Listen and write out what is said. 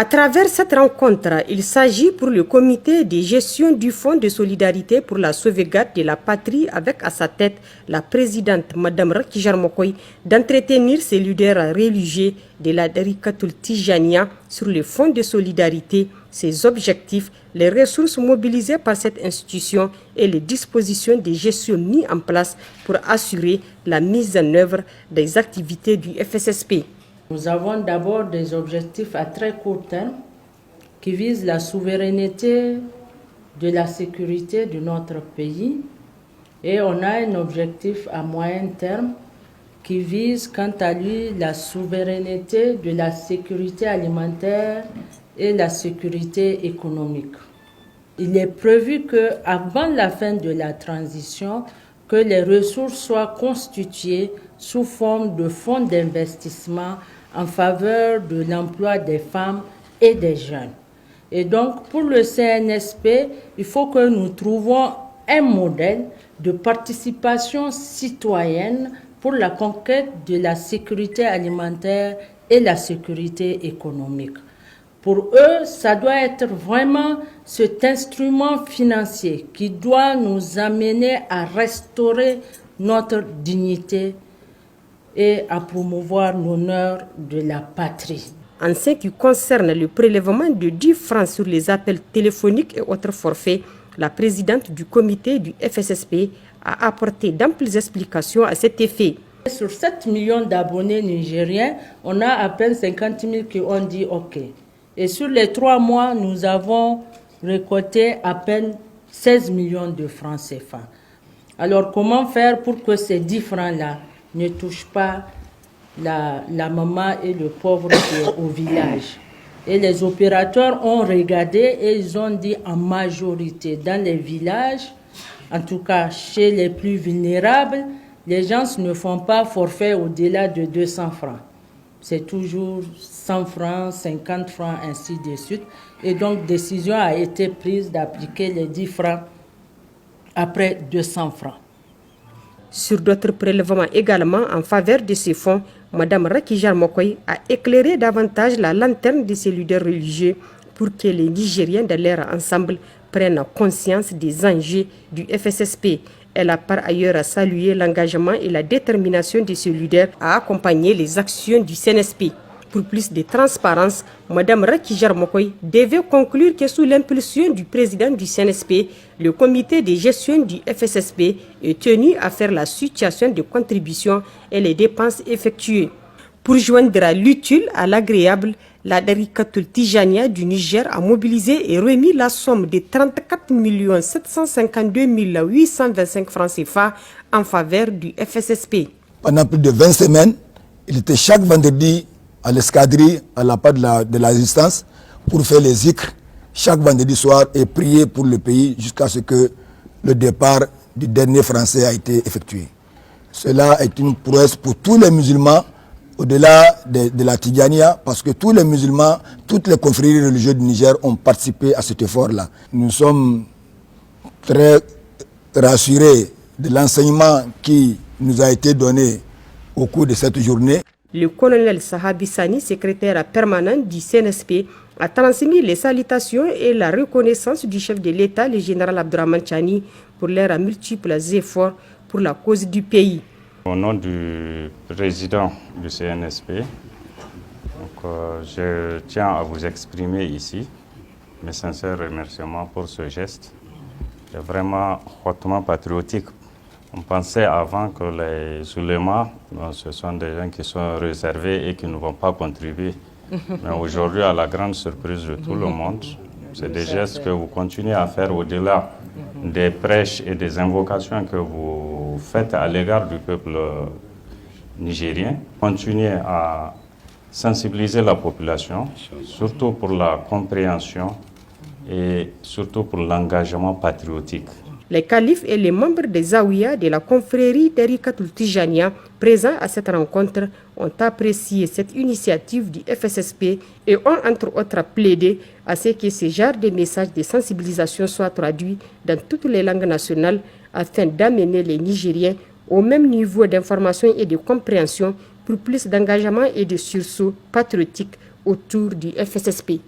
À travers cette rencontre, il s'agit pour le comité de gestion du Fonds de solidarité pour la sauvegarde de la patrie avec à sa tête la présidente Mme Racky Jarmokoy d'entretenir ses leaders religieux de la Darikatul Tijaniya sur le Fonds de solidarité, ses objectifs, les ressources mobilisées par cette institution et les dispositions de gestion mises en place pour assurer la mise en œuvre des activités du FSSP. Nous avons d'abord des objectifs à très court terme qui visent la souveraineté de la sécurité de notre pays et on a un objectif à moyen terme qui vise quant à lui la souveraineté de la sécurité alimentaire et la sécurité économique. Il est prévu qu'avant la fin de la transition, que les ressources soient constituées sous forme de fonds d'investissement en faveur de l'emploi des femmes et des jeunes. Et donc, pour le CNSP, il faut que nous trouvions un modèle de participation citoyenne pour la conquête de la sécurité alimentaire et la sécurité économique. Pour eux, ça doit être vraiment cet instrument financier qui doit nous amener à restaurer notre dignité et à promouvoir l'honneur de la patrie. En ce qui concerne le prélèvement de 10 francs sur les appels téléphoniques et autres forfaits, la présidente du comité du FSSP a apporté d'amples explications à cet effet. Sur 7 millions d'abonnés nigériens, on a à peine 50 000 qui ont dit OK. Et sur les 3 mois, nous avons récolté à peine 16 millions de francs CFA. Alors comment faire pour que ces 10 francs-là ne touchent pas la maman et le pauvre au village? Et les opérateurs ont regardé et ils ont dit en majorité dans les villages, en tout cas chez les plus vulnérables, les gens ne font pas forfait au-delà de 200 francs. C'est toujours 100 francs, 50 francs, ainsi de suite. Et donc, décision a été prise d'appliquer les 10 francs après 200 francs. Sur d'autres prélèvements également en faveur de ces fonds, Mme Racky Jarmokoy a éclairé davantage la lanterne de ses leaders religieux pour que les Nigériens dans leur ensemble prennent conscience des enjeux du FSSP. Elle a par ailleurs salué l'engagement et la détermination de ses leaders à accompagner les actions du CNSP. Pour plus de transparence, Mme Racky Jarmokoy devait conclure que sous l'impulsion du président du CNSP, le comité de gestion du FSSP est tenu à faire la situation de contributions et les dépenses effectuées. Pour joindre l'utile à l'agréable, la Darikatul Tijaniya du Niger a mobilisé et remis la somme de 34 752 825 francs CFA en faveur du FSSP. Pendant plus de 20 semaines, il était chaque vendredi à l'escadrille, à la part de la résistance, pour faire les zikrs chaque vendredi soir et prier pour le pays jusqu'à ce que le départ du dernier Français a été effectué. Cela est une prouesse pour tous les musulmans, au-delà de la Tidjaniya, parce que tous les musulmans, toutes les confréries religieuses du Niger ont participé à cet effort-là. Nous sommes très rassurés de l'enseignement qui nous a été donné au cours de cette journée. Le colonel Sahabi Sani, secrétaire permanent du CNSP, a transmis les salutations et la reconnaissance du chef de l'État, le général Abdourahmane Tchani, pour leurs multiples efforts pour la cause du pays. Au nom du président du CNSP, je tiens à vous exprimer ici mes sincères remerciements pour ce geste. C'est vraiment hautement patriotique. On pensait avant que les oulémas, ce sont des gens qui sont réservés et qui ne vont pas contribuer. Mais aujourd'hui, à la grande surprise de tout le monde, c'est des gestes que vous continuez à faire au-delà des prêches et des invocations que vous faites à l'égard du peuple nigérien. Continuez à sensibiliser la population, surtout pour la compréhension et surtout pour l'engagement patriotique. Les califes et les membres des Zaouïas de la confrérie Darikatul Tijaniya présents à cette rencontre ont apprécié cette initiative du FSSP et ont entre autres plaidé à ce que ce genre de messages de sensibilisation soient traduits dans toutes les langues nationales afin d'amener les Nigériens au même niveau d'information et de compréhension pour plus d'engagement et de sursaut patriotique autour du FSSP.